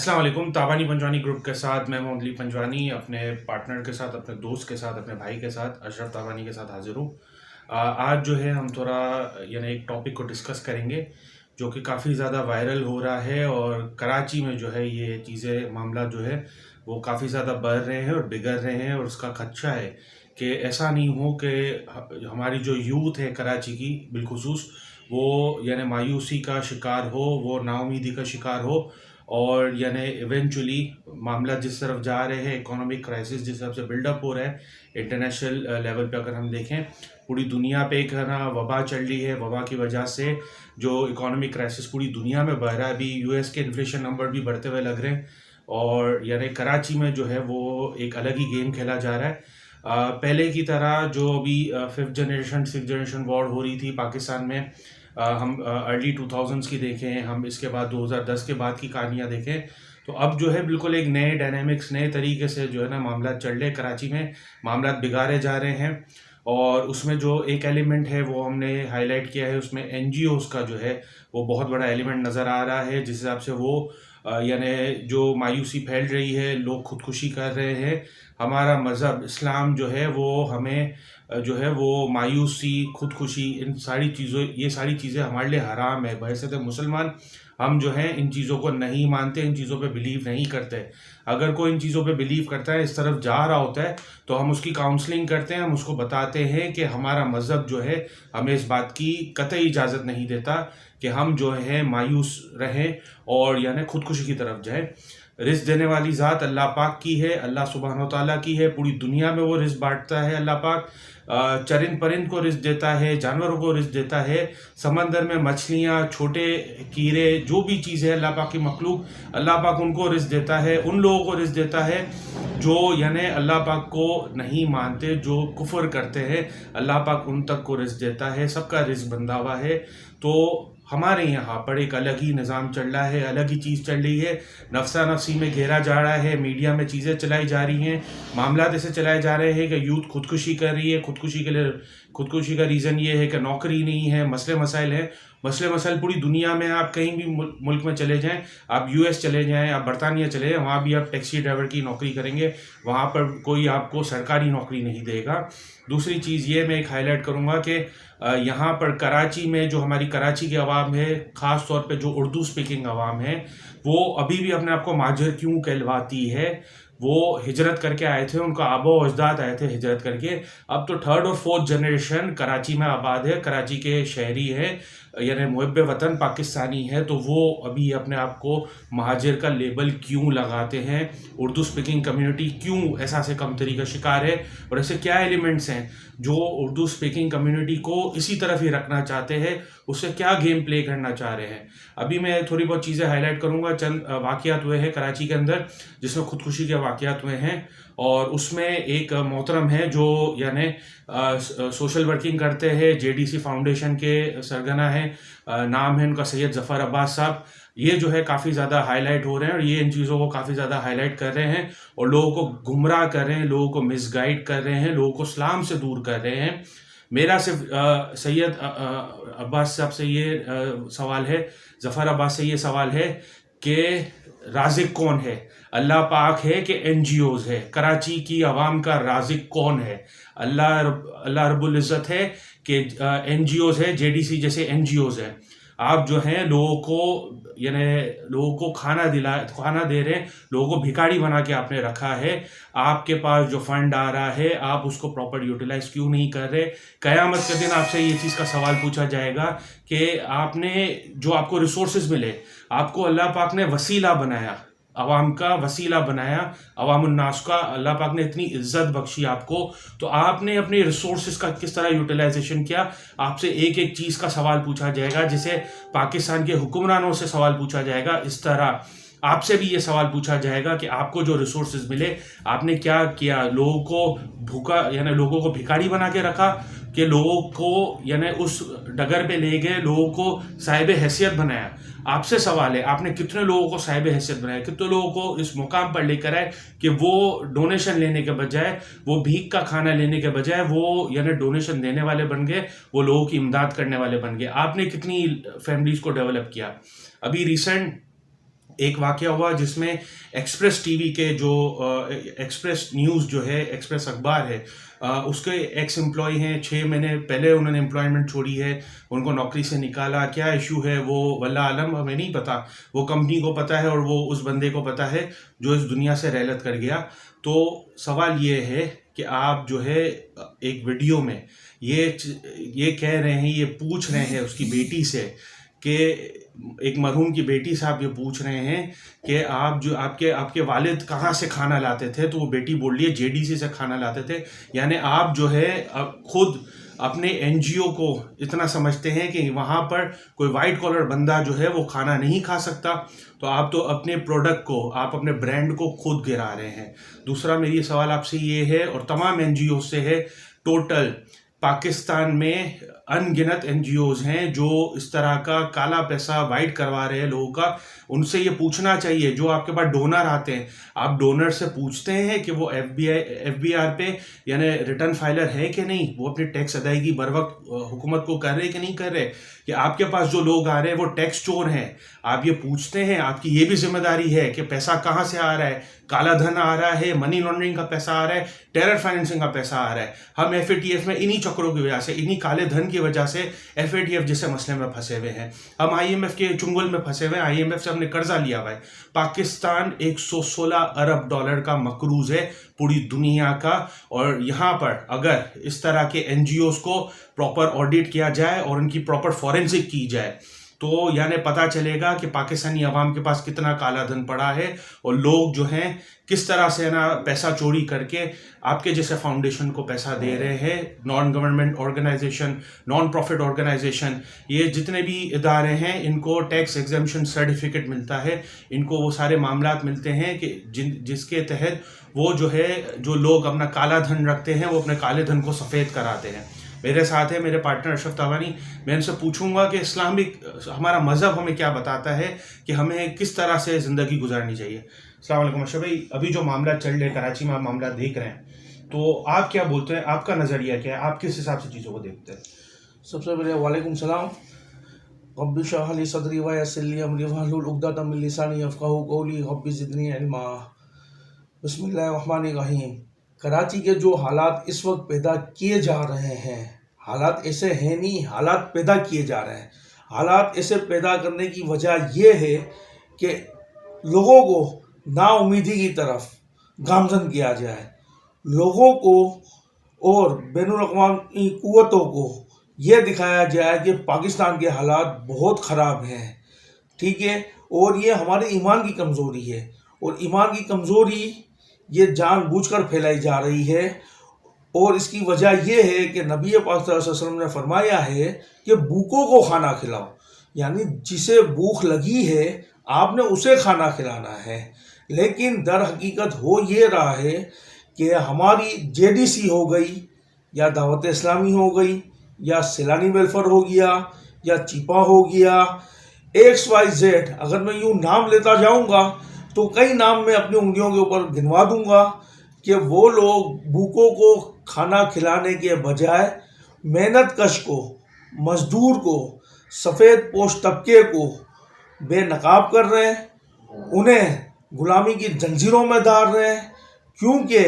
अस्सलाम वालेकुम। ताबानी पंजवानी ग्रुप के साथ मैं मोहम्मद अली पंजवानी अपने पार्टनर के साथ, अपने दोस्त के साथ, अपने भाई के साथ, अशरफ ताबानी के साथ हाजिर हूँ। आज जो है हम थोड़ा एक टॉपिक को डिस्कस करेंगे जो कि काफ़ी ज़्यादा वायरल हो रहा है और कराची में जो है ये चीज़ें मामला जो है वो काफ़ी ज़्यादा बढ़ रहे हैं और बिगड़ रहे हैं और उसका खदशा है कि ऐसा नहीं हो कि हमारी जो यूथ है कराची की बिलखुसूस वो मायूसी का शिकार हो, वो नाउमीदी का शिकार हो और इवेंचुअली मामला जिस तरफ जा रहे हैं, इकोनॉमिक क्राइसिस जिस हिसाब से बिल्डअप हो रहा है इंटरनेशनल लेवल पे अगर हम देखें, पूरी दुनिया पे एक वबा चल रही है। वबा की वजह से जो इकोनॉमिक क्राइसिस पूरी दुनिया में बढ़ रहा है, अभी यूएस के इन्फ्लेशन नंबर भी बढ़ते हुए लग रहे हैं और कराची में जो है वो एक अलग ही गेम खेला जा रहा है। पहले की तरह जो अभी fifth generation six generation war हो रही थी पाकिस्तान में, हम अर्ली 2000s की देखें, हम इसके बाद 2010 के बाद की कहानियाँ देखें, तो अब जो है बिल्कुल एक नए डायनामिक्स, नए तरीके से जो है ना मामला चल रहे कराची में, मामला बिगाड़े जा रहे हैं। और उसमें जो एक एलिमेंट है वो हमने हाईलाइट किया है, उसमें एनजीओज़ का जो है वो बहुत बड़ा एलिमेंट नज़र आ रहा है, जिस हिसाब से वो जो मायूसी फैल रही है, लोग खुदकुशी कर रहे हैं। हमारा मज़हब इस्लाम जो है वो हमें जो है वो मायूसी, खुदकुशी, इन सारी चीज़ों, ये सारी चीज़ें हमारे लिए हराम है। वैसे तो मुसलमान हम जो हैं इन चीज़ों को नहीं मानते, इन चीज़ों पे बिलीव नहीं करते। अगर कोई इन चीज़ों पे बिलीव करता है, इस तरफ जा रहा होता है, तो हम उसकी काउंसलिंग करते हैं, हम उसको बताते हैं कि हमारा मज़हब जो है हमें इस बात की कतई इजाज़त नहीं देता कि हम जो है मायूस रहें और खुदकुशी की तरफ जाएं। रिज़्क़ देने वाली ज़ात अल्लाह पाक की है, अल्लाह सुब्हान व तआला की है। पूरी दुनिया में वो रिज़्क़ बांटता है अल्लाह पाक। चरिंद परिंद को रिज़्क़ देता है, जानवरों को रिज़्क़ देता है, समंदर में मछलियाँ, छोटे कीड़े, जो भी चीज़ है अल्लाह पाक की मखलूक, अल्लाह पाक उनको रिज़्क़ देता है। उन लोगों को रिज़्क़ देता है जो अल्लाह पाक को नहीं मानते, जो कुफ्र करते हैं, अल्लाह पाक उन तक को रिज़्क़ देता है। सबका रिज़्क़ बंधा हुआ है। तो हमारे यहाँ पर एक अलग ही निज़ाम चल रहा है, अलग ही चीज़ चल रही है, नफसा नफसी में घेरा जा रहा है, मीडिया में चीज़ें चलाई जा रही हैं, मामला ऐसे चलाए जा रहे हैं कि यूथ खुदकुशी कर रही है। खुदकुशी का रीज़न ये है कि नौकरी नहीं है, मसले मसाइल हैं। मसले मसाइल पूरी दुनिया में, आप कहीं भी मुल्क में चले जाएं, आप यूएस चले जाएं, आप बरतानिया चले जाएं, वहाँ भी आप टैक्सी ड्राइवर की नौकरी करेंगे, वहाँ पर कोई आपको सरकारी नौकरी नहीं देगा। दूसरी चीज़ ये मैं एक हाईलाइट करूँगा कि यहाँ पर कराची में जो हमारी कराची की आवाम है, ख़ास तौर पे जो उर्दू स्पीकिंग आवाम है, वो अभी भी अपने आप को महाजर क्यों कहलवाती है। वो हिजरत करके आए थे, उनका आबो अजदाद आए थे हिजरत करके। अब तो थर्ड और फोर्थ जनरेशन कराची में आबाद है, कराची के शहरी है, मुहब्बे वतन पाकिस्तानी है, तो वो अभी अपने आप को महाजिर का लेबल क्यों लगाते हैं। उर्दू स्पीकिंग कम्युनिटी क्यों एहसास कमतरी का शिकार है और ऐसे क्या एलिमेंट्स हैं जो उर्दू स्पीकिंग कम्युनिटी को इसी तरफ ही रखना चाहते हैं, उससे क्या गेम प्ले करना चाह रहे हैं। अभी मैं थोड़ी बहुत चीज़ें हाईलाइट करूंगा। चंद वाक़यात हुए हैं कराची के अंदर जिसमें खुदकुशी के वाक़यात हुए हैं, और उसमें एक मोहतरम है जो सोशल वर्किंग करते हैं, जेडीसी फाउंडेशन के सरगना है, नाम है उनका सैयद ज़फ़र अब्बास साहब। ये जो है काफ़ी ज़्यादा हाईलाइट हो रहे हैं और ये इन चीज़ों को काफ़ी ज़्यादा हाईलाइट कर रहे हैं और लोगों को गुमराह कर रहे हैं, लोगों को मिसगाइड कर रहे हैं, लोगों को इस्लाम से दूर कर रहे हैं। मेरा सिर्फ सैयद अब्बास साहब से ये सवाल है, ज़फ़र अब्बास से ये सवाल है कि राज़िक कौन है? अल्लाह पाक है कि एनजीओज़ है? कराची की आवाम का राज़िक कौन है? अल्लाह रब्बुल इज़्ज़त है कि एनजीओज़ है, जेडीसी जैसे एनजीओज़ है? आप जो हैं लोगों को खाना दे रहे हैं, लोगों को भिखारी बना के आपने रखा है। आपके पास जो फंड आ रहा है आप उसको प्रॉपर यूटिलाइज क्यों नहीं कर रहे? क़यामत के दिन आपसे ये चीज़ का सवाल पूछा जाएगा कि आपने जो आपको रिसोर्सेज मिले, आपको अल्लाह पाक ने वसीला बनाया, अवाम का वसीला बनाया, अवामुन्नास का, अल्लाह पाक ने इतनी इज्जत बख्शी आपको, तो आपने अपने रिसोर्सेज का किस तरह यूटिलाइजेशन किया? आपसे एक एक चीज़ का सवाल पूछा जाएगा। जिसे पाकिस्तान के हुक्मरानों से सवाल पूछा जाएगा, इस तरह आपसे भी ये सवाल पूछा जाएगा कि आपको जो रिसोर्सेज मिले आपने क्या किया? लोगों को भूखा लोगों को भिखारी बना के रखा कि लोगों को उस डगर पे ले गए, लोगों को साहिब हैसियत बनाया? आपसे सवाल है, आपने कितने लोगों को साहिब हैसियत बनाया, कितने लोगों को इस मुकाम पर लेकर आए कि वो डोनेशन लेने के बजाय, वो भीख का खाना लेने के बजाय वो डोनेशन देने वाले बन गए, वो लोगों की इमदाद करने वाले बन गए? आपने कितनी फैमिलीज को डेवलप किया? अभी रिसेंट एक वाकया हुआ जिसमें एक्सप्रेस टीवी के जो एक्सप्रेस न्यूज़ जो है, एक्सप्रेस अखबार है, उसके एक्स एम्प्लॉय हैं, 6 महीने पहले उन्होंने एम्प्लॉयमेंट छोड़ी है, उनको नौकरी से निकाला। क्या इशू है वो वल्लाह आलम, हमें नहीं पता, वो कंपनी को पता है और वो उस बंदे को पता है जो इस दुनिया से रहलत कर गया। तो सवाल ये है कि आप जो है एक वीडियो में ये कह रहे हैं, ये पूछ रहे हैं उसकी बेटी से कि एक मरहूम की बेटी से आप ये पूछ रहे हैं कि आप जो आपके आपके वालिद कहाँ से खाना लाते थे, तो वो बेटी बोल रही है जेडीसी से खाना लाते थे। यानी आप जो है खुद अपने एनजीओ को इतना समझते हैं कि वहाँ पर कोई वाइट कॉलर बंदा जो है वो खाना नहीं खा सकता, तो आप तो अपने प्रोडक्ट को, आप अपने ब्रांड को खुद गिरा रहे हैं। दूसरा मेरी सवाल आपसे ये है और तमाम एनजीओ से है, टोटल पाकिस्तान में अनगिनत एनजीओज हैं जो इस तरह का काला पैसा वाइट करवा रहे हैं लोगों का। उनसे ये पूछना चाहिए, जो आपके पास डोनर आते हैं, आप डोनर से पूछते हैं कि वो एफबीआर पे यानी रिटर्न फाइलर है कि नहीं, वो अपनी टैक्स अदायगी बर वक्त हुकूमत को कर रहे कि नहीं कर रहे, कि आपके पास जो लोग आ रहे हैं वो टैक्स चोर हैं, आप ये पूछते हैं। आपकी ये भी जिम्मेदारी है कि पैसा कहाँ से आ रहा है, काला धन आ रहा है, मनी लॉन्ड्रिंग का पैसा आ रहा है, टेरर फाइनेंसिंग का पैसा आ रहा है। हम एफएटीएफ में इन्हीं चक्रों की वजह से, इन्हीं काले धन की वजह से एफएटीएफ जैसे मसले में फंसे हुए हैं। हम आईएमएफ के चुंगल में फंसे हुए हैं, आईएमएफ से हमने कर्जा लिया हुआ है। पाकिस्तान 116 अरब डॉलर का मकरूज है पूरी दुनिया का, और यहाँ पर अगर इस तरह के एनजीओज को प्रॉपर ऑडिट किया जाए और उनकी प्रॉपर फॉरेंसिक की जाए तो यानी पता चलेगा कि पाकिस्तानी अवाम के पास कितना काला धन पड़ा है और लोग जो हैं किस तरह से ना पैसा चोरी करके आपके जैसे फाउंडेशन को पैसा दे रहे हैं। Non government organisation, non profit organisation, ये जितने भी इदारे हैं इनको टैक्स एग्जेम्पशन सर्टिफिकेट मिलता है, इनको वो सारे मामलात मिलते हैं कि जिसके तहत वो जो है, जो लोग अपना काला धन रखते हैं वो अपने काले धन को सफ़ेद कराते हैं। मेरे साथ है मेरे पार्टनर अशरफ तावानी। मैं इनसे पूछूंगा कि इस्लामिक हमारा मज़हब हमें क्या बताता है कि हमें किस तरह से ज़िंदगी गुजारनी चाहिए। अस्सलाम वालेकुम अशरफ भाई, अभी जो मामला चल रहा है कराची में, आप मामला देख रहे हैं, तो आप क्या बोलते हैं, आपका नज़रिया क्या है, आप किस हिसाब से चीज़ों को देखते हैं? सबसे पहले वालेकुम सलाम। रब्बि इश्रह ली सदरी व यस्सिर ली अमरी वहलुल उक़दतम मिन लिसानी यफ़क़हू क़ौली रब्बि ज़िदनी इल्मा। बिस्मिल्लाहिर्रहमानिर्रहीम। कराची के जो हालात इस वक्त पैदा किए जा रहे हैं, हालात ऐसे हैं नहीं, हालात पैदा किए जा रहे हैं। हालात ऐसे पैदा करने की वजह ये है कि लोगों को नाउमीदी की तरफ गामज़न किया जाए, लोगों को और बैनुल अक़वामी क़ुव्वतों को ये दिखाया जाए कि पाकिस्तान के हालात बहुत ख़राब हैं, ठीक है। और ये हमारे ईमान की कमज़ोरी है, और ईमान की कमज़ोरी ये जानबूझकर फैलाई जा रही है। और इसकी वजह यह है कि नबी पाक सल्लल्लाहु अलैहि वसल्लम ने फरमाया है कि भूखों को खाना खिलाओ, यानी जिसे भूख लगी है आपने उसे खाना खिलाना है। लेकिन दर हकीकत हो ये रहा है कि हमारी जेडीसी हो गई, या दावत इस्लामी हो गई, या सैलानी वेलफेयर हो गया, या चिपा हो गया, XYZ, अगर मैं यूँ नाम लेता जाऊँगा तो कई नाम मैं अपनी उंगलियों के ऊपर गिनवा दूंगा कि वो लोग भूखों को खाना खिलाने के बजाय मेहनत कश को, मजदूर को, सफ़ेद पोश तबके को बेनकाब कर रहे हैं, उन्हें गुलामी की जंजीरों में डाल रहे हैं। क्योंकि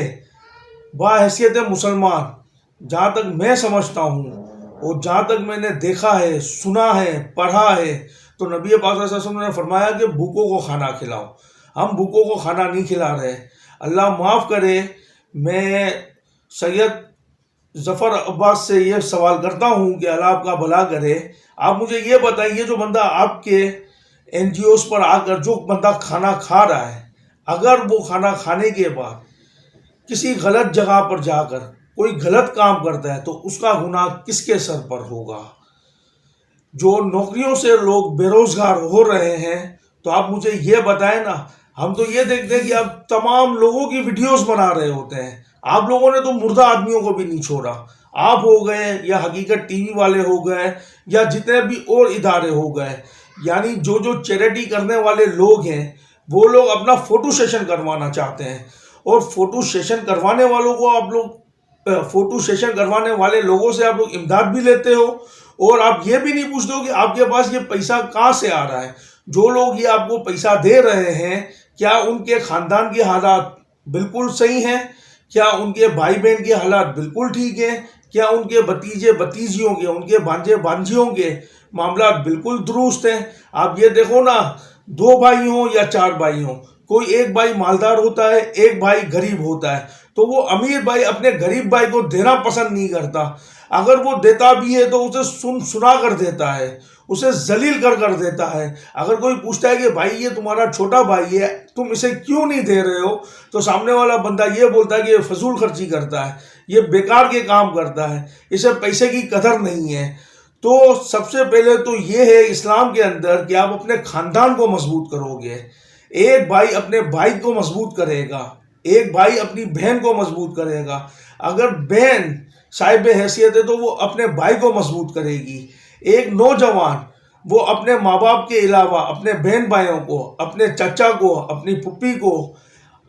बाहैसियत मुसलमान, जहाँ तक मैं समझता हूँ और जहाँ तक मैंने देखा है, सुना है, पढ़ा है, तो नबी पाक सल्लल्लाहु अलैहि वसल्लम ने फरमाया कि भूखों को खाना खिलाओ। हम भूखों को खाना नहीं खिला रहे। अल्लाह माफ़ करे, मैं सैयद ज़फ़र अब्बास से ये सवाल करता हूँ कि अल्लाह आपका भला करे, आप मुझे ये बताइए, जो बंदा आपके NGOs पर आकर जो बंदा खाना खा रहा है, अगर वो खाना खाने के बाद किसी गलत जगह पर जाकर कोई गलत काम करता है तो उसका गुनाह किसके सर पर होगा? जो नौकरियों से लोग बेरोज़गार हो रहे हैं, तो आप मुझे ये बताएं ना। हम तो ये देखते हैं कि आप तमाम लोगों की वीडियोस बना रहे होते हैं, आप लोगों ने तो मुर्दा आदमियों को भी नहीं छोड़ा। आप हो गए, या हकीकत टीवी वाले हो गए, या जितने भी और इदारे हो गए, यानी जो जो चैरिटी करने वाले लोग हैं वो लोग अपना फ़ोटो सेशन करवाना चाहते हैं, और फ़ोटो सेशन करवाने वालों को आप लोग, फ़ोटो सेशन करवाने वाले लोगों से आप लोग इमदाद भी लेते हो, और आप ये भी नहीं पूछते हो कि आपके पास ये पैसा कहाँ से आ रहा है। जो लोग ये आपको पैसा दे रहे हैं, क्या उनके खानदान के हालात बिल्कुल सही हैं? क्या उनके भाई बहन के हालात बिल्कुल ठीक है? क्या उनके भतीजे भतीजियों के, उनके भांजे भांजियों के मामला बिल्कुल दुरुस्त हैं? आप ये देखो ना, 2 भाई हों या 4 भाई हों, कोई एक भाई मालदार होता है, एक भाई गरीब होता है, तो वो अमीर भाई अपने गरीब भाई को देना पसंद नहीं करता। अगर वो देता भी है तो उसे सुना कर देता है, उसे जलील कर देता है। अगर कोई पूछता है कि भाई ये तुम्हारा छोटा भाई है, तुम इसे क्यों नहीं दे रहे हो, तो सामने वाला बंदा ये बोलता है कि ये फजूल खर्ची करता है, ये बेकार के काम करता है, इसे पैसे की कदर नहीं है। तो सबसे पहले तो ये है इस्लाम के अंदर कि आप अपने खानदान को मजबूत करोगे। एक भाई अपने भाई को मजबूत करेगा, एक भाई अपनी बहन को मजबूत करेगा। अगर बहन साहिब हैसियत है तो वो अपने भाई को मजबूत करेगी। एक नौजवान वो अपने माँ बाप के अलावा अपने बहन भाइयों को, अपने चचा को, अपनी फुप्पी को,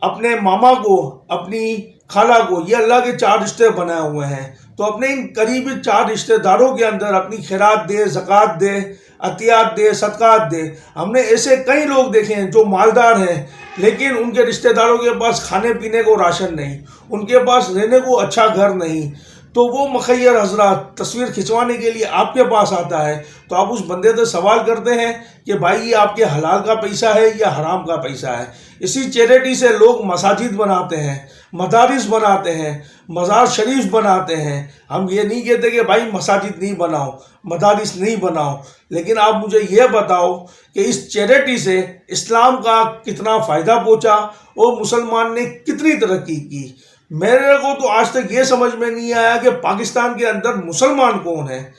अपने मामा को, अपनी खाला को, ये अल्लाह के 4 रिश्ते बनाए हुए हैं, तो अपने इन करीबी 4 रिश्तेदारों के अंदर अपनी खैरात दे, ज़कात दे, अतियात दे, सदकात दे। हमने ऐसे कई लोग देखे हैं जो मालदार हैं, लेकिन उनके रिश्तेदारों के पास खाने पीने को राशन नहीं, उनके पास रहने को अच्छा घर नहीं, तो वो मुखैर हजरात तस्वीर खिंचवाने के लिए आपके पास आता है, तो आप उस बंदे से सवाल करते हैं कि भाई ये आपके हलाल का पैसा है या हराम का पैसा है। इसी चैरिटी से लोग मसाजिद बनाते हैं, मदारिस बनाते हैं, मज़ार शरीफ बनाते हैं। हम ये नहीं कहते कि भाई मसाजिद नहीं बनाओ, मदारिस नहीं बनाओ, लेकिन आप मुझे ये बताओ कि इस चैरिटी से इस्लाम का कितना फ़ायदा पहुँचा और मुसलमान ने कितनी तरक्की की। मेरे को तो आज तक ये समझ में नहीं आया कि पाकिस्तान के अंदर मुसलमान कौन है।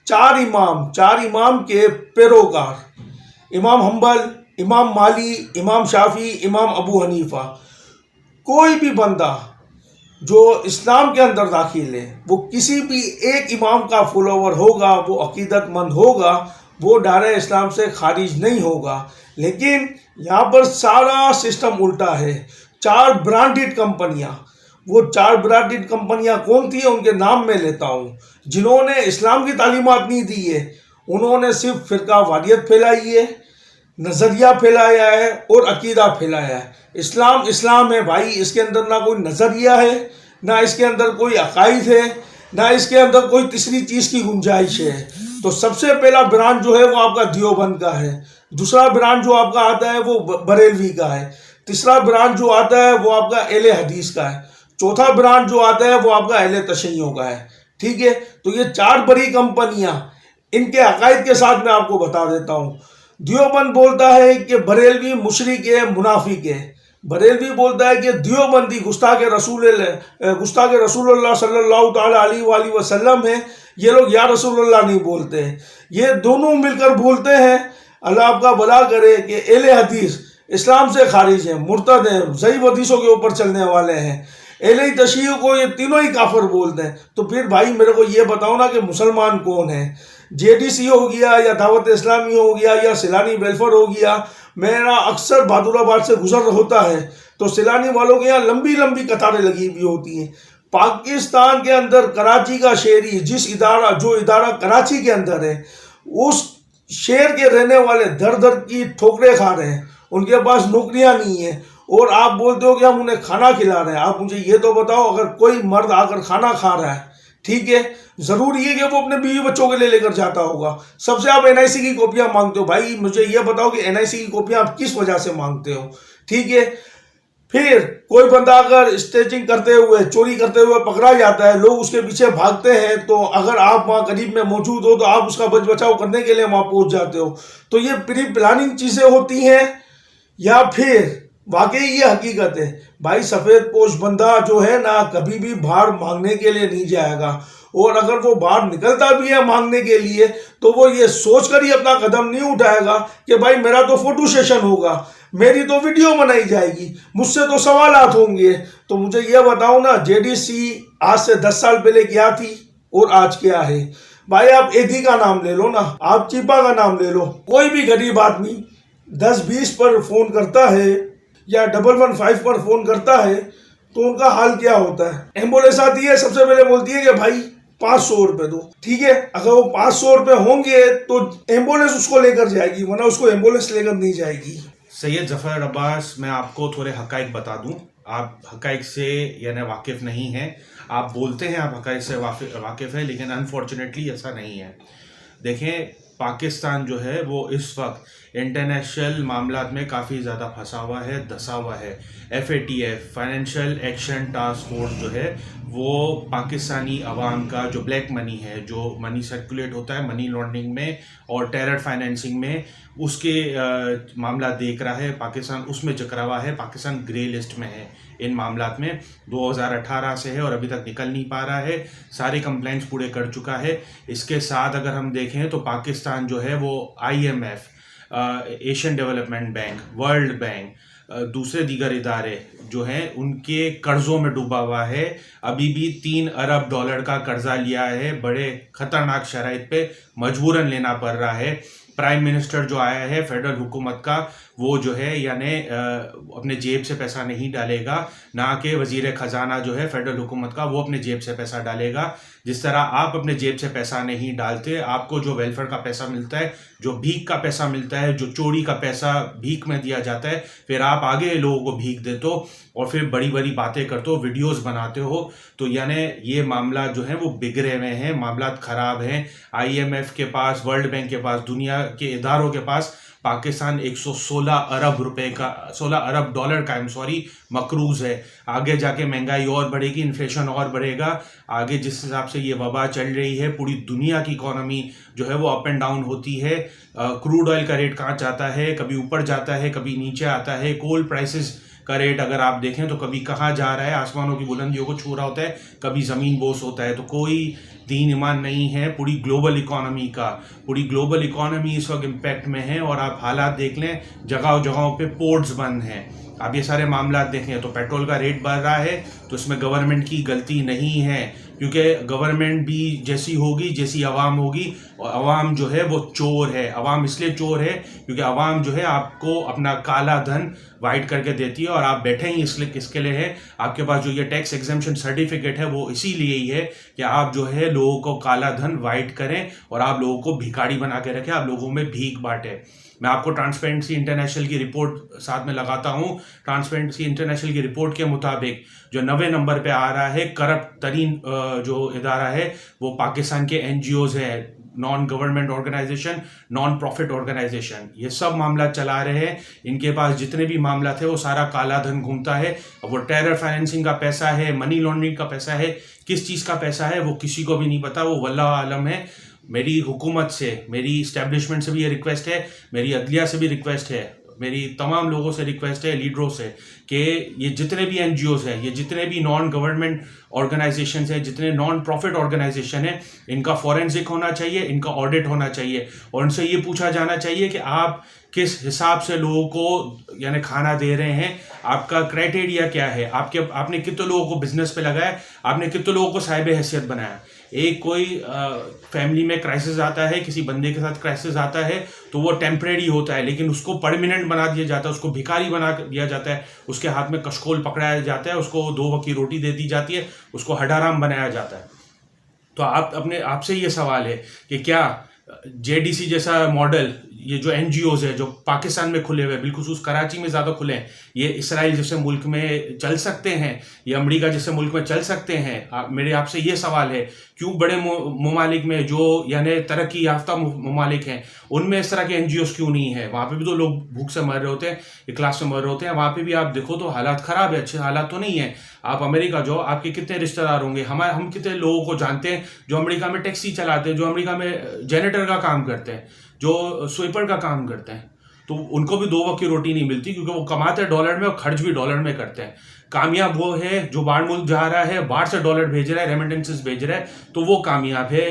4 इमाम के पैरोकार, इमाम हम्बल, इमाम माली, इमाम शाफी, इमाम अबू हनीफा। कोई भी बंदा जो इस्लाम के अंदर दाखिल है वो किसी भी एक इमाम का फॉलोवर होगा, वो अकीदतमंद होगा, वो दायरे इस्लाम से खारिज नहीं होगा। लेकिन यहाँ पर सारा सिस्टम उल्टा है। 4 ब्रांडेड कंपनियाँ, वो 4 ब्रांडेड कंपनियां कौन थी उनके नाम मैं लेता हूँ, जिन्होंने इस्लाम की तालीमात नहीं दी है। उन्होंने सिर्फ फ़िरका वारियत फैलाई है, नज़रिया फैलाया है और अकीदा फैलाया है। इस्लाम है भाई, इसके अंदर ना कोई नज़रिया है, ना इसके अंदर कोई अकायद है, ना इसके अंदर कोई तीसरी चीज़ की गुंजाइश है। तो सबसे पहला ब्रांड जो है वो आपका दियोबंद का है, दूसरा ब्रांड जो आपका आता है वो बरेलवी का है, तीसरा ब्रांड जो आता है वो आपका अहले हदीस का है, चौथा ब्रांड जो आता है वो आपका अहले तशय्युं का है। ठीक है, तो ये 4 बड़ी कंपनियां, इनके अकायद के साथ मैं आपको बता देता हूँ। दियोबंद बोलता है कि बरेलवी मुशरिक है, मुनाफिक है। बरेलवी बोलता है कि दियोबंदी गुस्ताख रसूलुल्लाह सल्लल्लाहु ताला अलैहि वसल्लम है, ये लोग या रसूलुल्लाह नहीं बोलते। ये दोनों मिलकर बोलते हैं, अल्लाह आपका भला करे, कि अहले हदीस इस्लाम से खारिज है, मुर्तद है, ज़ईफ़ हदीसों के ऊपर चलने वाले हैं। अहले तशय्युं को ये तीनों ही काफिर बोलते हैं। तो फिर भाई मेरे को ये बताओ ना कि मुसलमान कौन है। जेडीसी हो गया या दावत इस्लामी हो गया या सिलानी वेलफेयर हो गया। मेरा अक्सर बहादुराबाद से गुजर होता है तो सिलानी वालों के यहाँ लंबी लंबी कतारें लगी हुई होती हैं। पाकिस्तान के अंदर कराची का शहरी जो इदारा कराची के अंदर है, उस शहर के रहने वाले दर दर की ठोकरें खा रहे हैं, उनके पास नौकरियां नहीं है, और आप बोलते हो कि हम उन्हें खाना खिला रहे हैं। आप मुझे ये तो बताओ, अगर कोई मर्द आकर खाना खा रहा है, ठीक है, जरूरी है कि वो अपने बीवी बच्चों के लिए लेकर जाता होगा। सबसे आप एनआईसी की कॉपियां मांगते हो। भाई मुझे ये बताओ कि एनआईसी की कॉपियां आप किस वजह से मांगते हो। ठीक है, फिर कोई बंदा अगर स्टेचिंग करते हुए, चोरी करते हुए पकड़ा जाता है, लोग उसके पीछे भागते हैं, तो अगर आप वहाँ करीब में मौजूद हो तो आप उसका बचाव करने के लिए वहाँ पहुँच जाते हो। तो ये प्री प्लानिंग चीज़ें होती हैं या फिर वाकई ये हकीकत है। भाई सफ़ेद पोश बंदा जो है ना, कभी भी बाहर मांगने के लिए नहीं जाएगा, और अगर वो बाहर निकलता भी है मांगने के लिए तो वो ये सोचकर ही अपना कदम नहीं उठाएगा कि भाई मेरा तो फोटो सेशन होगा, मेरी तो वीडियो बनाई जाएगी, मुझसे तो सवालात होंगे। तो मुझे ये बताओ ना, जेडीसी आज से 10 साल पहले क्या थी और आज क्या है। भाई आप एदी का नाम ले लो ना, आप चीपा का नाम ले लो। कोई भी गरीब आदमी 10-20 पर फ़ोन करता है या 115 पर फ़ोन करता है तो उनका हाल क्या होता है। एम्बुलेंस आती है, सबसे पहले बोलती है कि भाई 500 रुपए दो, ठीक है। अगर वो 500 रुपए होंगे तो एम्बुलेंस उसको लेकर जाएगी, वरना उसको एम्बुलेंस लेकर नहीं जाएगी। सैयद जफ़र अब्बास, मैं आपको थोड़े हक़ाइक़ बता दूं। आप हक़ाइक़ से यानी वाकिफ़ नहीं हैं। आप बोलते हैं आप हक़ाइक़ से वाकिफ़ हैं, लेकिन अनफॉर्चुनेटली ऐसा नहीं है। देखें, पाकिस्तान जो है वो इस वक्त इंटरनेशनल मामलात में काफ़ी ज़्यादा फंसा हुआ है, धंसा हुआ है। FATF financial action task force जो है वो पाकिस्तानी अवाम का जो ब्लैक मनी है, जो मनी सर्कुलेट होता है मनी लॉन्ड्रिंग में और टेरर फाइनेंसिंग में, उसके मामला देख रहा है। पाकिस्तान उसमें जकरा हुआ है, पाकिस्तान ग्रे लिस्ट में है इन मामलात में। 2018 से है और अभी तक निकल नहीं पा रहा है। सारे कंप्लेंट्स पूरे कर चुका है। इसके साथ अगर हम देखें तो पाकिस्तान जो है वो IMF, Asian development bank, world bank, दूसरे दीगर इदारे जो हैं उनके कर्ज़ों में डूबा हुआ है। अभी भी $3 अरब का कर्जा लिया है, बड़े ख़तरनाक शराइत पे मजबूरन लेना पड़ रहा है। प्राइम मिनिस्टर जो आया है फेडरल हुकूमत का, वो जो है यानी अपने जेब से पैसा नहीं डालेगा, ना कि वज़ीर ख़जाना जो है फेडरल हुकूमत का वो अपने जेब से पैसा डालेगा। जिस तरह आप अपने जेब से पैसा नहीं डालते, आपको जो वेलफेयर का पैसा मिलता है, जो भीख का पैसा मिलता है, जो चोरी का पैसा भीख में दिया जाता है, फिर आप आगे लोगों को भीख देते हो और फिर बड़ी बड़ी बातें करते हो, वीडियोस बनाते हो। तो यानी ये मामला जो है वो बिगड़े हुए हैं, मामला ख़राब हैं। IMF के पास, वर्ल्ड बैंक के पास, दुनिया के इदारों के पास पाकिस्तान 116 अरब रुपए का, $16 अरब का मकरूज़ है। आगे जाके महंगाई और बढ़ेगी, इन्फ्लेशन और बढ़ेगा। आगे जिस हिसाब से ये वबा चल रही है, पूरी दुनिया की इकोनॉमी जो है वो अप एंड डाउन होती है। क्रूड ऑयल का रेट कहाँ जाता है, कभी ऊपर जाता है, कभी नीचे आता है। कोल प्राइसेस का रेट अगर आप देखें तो कभी कहाँ जा रहा है, आसमानों की बुलंदियों को छू रहा होता है, कभी ज़मीन बोस होता है। तो कोई दीन ईमान नहीं है पूरी ग्लोबल इकोनॉमी का। पूरी ग्लोबल इकोनॉमी इस वक्त इम्पैक्ट में है और आप हालात देख लें, जगह जगहों पे पोर्ट्स बंद हैं। आप ये सारे मामला देखें तो पेट्रोल का रेट बढ़ रहा है, तो इसमें गवर्नमेंट की गलती नहीं है, क्योंकि गवर्नमेंट भी जैसी होगी जैसी आवाम होगी। और आवाम जो है वो चोर है। आवाम इसलिए चोर है क्योंकि आवाम जो है आपको अपना काला धन वाइट करके देती है और आप बैठे ही इसलिए किसके लिए है। आपके पास जो ये टैक्स एग्जेम्पशन सर्टिफिकेट है वो इसीलिए ही है कि आप जो है लोगों को काला धन वाइट करें और आप लोगों को भिखारी बना के रखें, आप लोगों में भीख बांटे। मैं आपको ट्रांसपेरेंसी इंटरनेशनल की रिपोर्ट साथ में लगाता हूँ। ट्रांसपेरेंसी इंटरनेशनल की रिपोर्ट के मुताबिक जो 90 नंबर पे आ रहा है करप्ट तरीन जो इदारा है वो पाकिस्तान के NGOs है, non government organisation, non profit organisation, ये सब मामला चला रहे हैं। इनके पास जितने भी मामला थे वो सारा काला धन घूमता है। अब वो टेरर फाइनेंसिंग का पैसा है, मनी लॉन्ड्रिंग का पैसा है, किस चीज़ का पैसा है वो किसी को भी नहीं पता, वो वल्लाह आलम है। मेरी हुकूमत से, मेरी इस्टेब्लिशमेंट से भी ये रिक्वेस्ट है, मेरी अदलिया से भी रिक्वेस्ट है, मेरी तमाम लोगों से रिक्वेस्ट है, लीडरों से, कि ये जितने भी NGOs हैं, ये जितने भी नॉन गवर्नमेंट ऑर्गेनाइजेशन हैं, जितने नॉन प्रॉफिट ऑर्गेनाइजेशन हैं, इनका फॉरेंसिक होना चाहिए, इनका ऑडिट होना चाहिए और उनसे ये पूछा जाना चाहिए कि आप किस हिसाब से लोगों को यानी खाना दे रहे हैं, आपका क्राइटेरिया क्या है, आपने कितने लोगों को बिजनेस पे लगाया, आपने कितने लोगों को साहिब हैसियत बनाया। एक कोई फैमिली में क्राइसिस आता है, किसी बंदे के साथ क्राइसिस आता है तो वो टेम्परेरी होता है, लेकिन उसको परमानेंट बना दिया जाता है, उसको भिखारी बना दिया जाता है, उसके हाथ में कशकोल पकड़ाया जाता है, उसको 2 वक्त की रोटी दे दी जाती है, उसको हडाराम बनाया जाता है। तो आपसे ये सवाल है कि क्या JDC जैसा मॉडल, ये जो NGOs है जो पाकिस्तान में खुले हुए, बिलखुसूस कराची में ज़्यादा खुले हैं, ये इसराइल जैसे मुल्क में चल सकते हैं, ये अमेरिका जैसे मुल्क में चल सकते हैं? मेरे आपसे ये सवाल है, क्यों बड़े ममालिक में जो यानी तरक्की याफ्ता ममालिक हैं उनमें इस तरह के NGOs क्यों नहीं है? वहाँ पे भी तो लोग भूख से मर रहे होते हैं, इखलास से मर रहे होते हैं, वहाँ पे भी आप देखो तो हालात ख़राब है, अच्छे हालात तो नहीं है। आप अमेरिका जो, आपके कितने रिश्तेदार होंगे, हम कितने लोगों को जानते हैं जो अमेरिका में टैक्सी चलाते हैं, जो अमेरिका में जेनेटर का काम करते हैं, जो स्वीपर का काम करते हैं, तो उनको भी 2 वक्त की रोटी नहीं मिलती क्योंकि वो कमाते हैं डॉलर में और खर्च भी डॉलर में करते हैं। कामयाब वो है जो बाहर मुल्क जा रहा है, बाहर से डॉलर भेज रहा है, रेमिटेंसेस भेज रहा है, तो वो कामयाब है।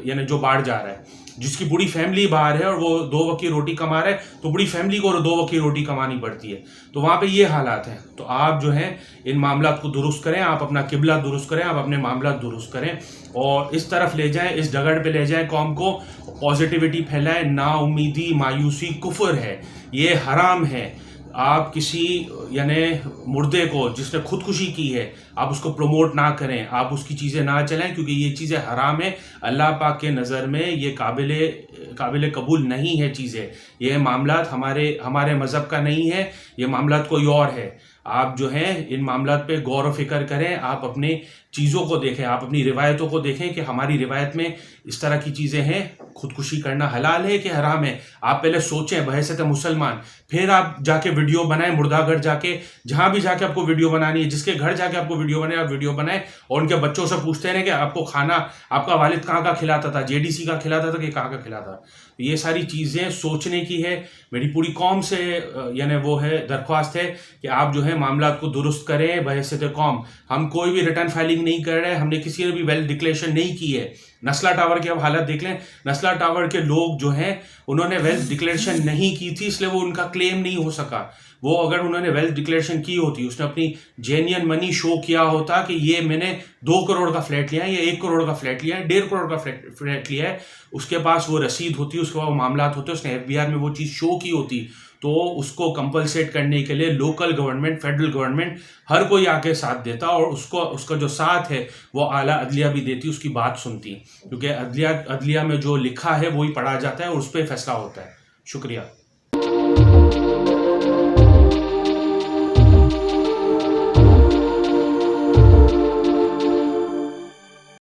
यानी जो बाहर जा रहा है, जिसकी पूरी फैमिली बाहर है और वो 2 वक्त की रोटी कमा रहा है, तो पूरी फैमिली को 2 वक्त की रोटी कमानी पड़ती है। तो वहाँ पे ये हालात हैं। तो आप जो हैं इन मामलात को दुरुस्त करें, आप अपना किबला दुरुस्त करें, आप अपने मामला दुरुस्त करें और इस तरफ ले जाएं, इस जगह पे ले जाएं कौम को, पॉजिटिविटी फैलाएं। ना उम्मीदी, मायूसी कुफ्र है, ये हराम है। आप किसी यानी मुर्दे को जिसने खुदकुशी की है आप उसको प्रमोट ना करें, आप उसकी चीज़ें ना चलाएं, क्योंकि ये चीज़ें हराम है। अल्लाह पाक के नज़र में ये काबिल कबूल नहीं है चीज़ें। ये मामलात हमारे मज़हब का नहीं है, ये मामलात कोई और है। आप जो हैं इन मामलात पे गौर व फिक्र करें, आप अपनी चीज़ों को देखें, आप अपनी रिवायतों को देखें कि हमारी रिवायत में इस तरह की चीज़ें हैं। खुदकुशी करना हलाल है कि हराम है, आप पहले सोचें बहैसियत मुसलमान, फिर आप जाके वीडियो बनाएं। मुर्दा घर जाके, जहाँ भी जाके आपको वीडियो बनानी है, जिसके घर जाके आपको वीडियो बनाए, आप वीडियो बनाएं और उनके बच्चों से पूछते रहें कि आपको खाना आपका वालिद कहाँ का खिलाता था, जेडीसी का खिलाता था कि कहाँ का खिलाता। ये सारी चीज़ें सोचने की है। मेरी पूरी कौम से यानी वो है दरख्वास्त है कि आप जो है मामलात को दुरुस्त करें बहैसियत कौम। हम कोई भी रिटर्न फाइलिंग नहीं कर रहे हैं, हमने किसी ने भी वेल्थ डिक्लेरेशन नहीं की है। नस्ला टावर की अब हालत देख लें, नस्ला टावर के लोग जो हैं उन्होंने वेल्थ डिक्लेरेशन नहीं की थी, इसलिए वो उनका क्लेम नहीं हो सका। वो अगर उन्होंने वेल्थ डिक्लेरेशन की होती, उसने अपनी जेन्युइन मनी शो किया होता कि ये मैंने 2 करोड़ का फ्लैट लिया है या 1 करोड़ का फ्लैट लिया है, 1.5 करोड़ का फ्लैट लिया है, उसके पास वो रसीद होती, उसके बाद वो मामलात होते, उसने एफबीआर में वो चीज़ शो की होती, तो उसको कंपलसेट करने के लिए लोकल गवर्नमेंट, फेडरल गवर्नमेंट, हर कोई आके साथ देता और उसका जो साथ है वो आला अदलिया भी देती, उसकी बात सुनती, क्योंकि अदलिया में जो लिखा है वही पढ़ा जाता है और उस पर फैसला होता है। शुक्रिया।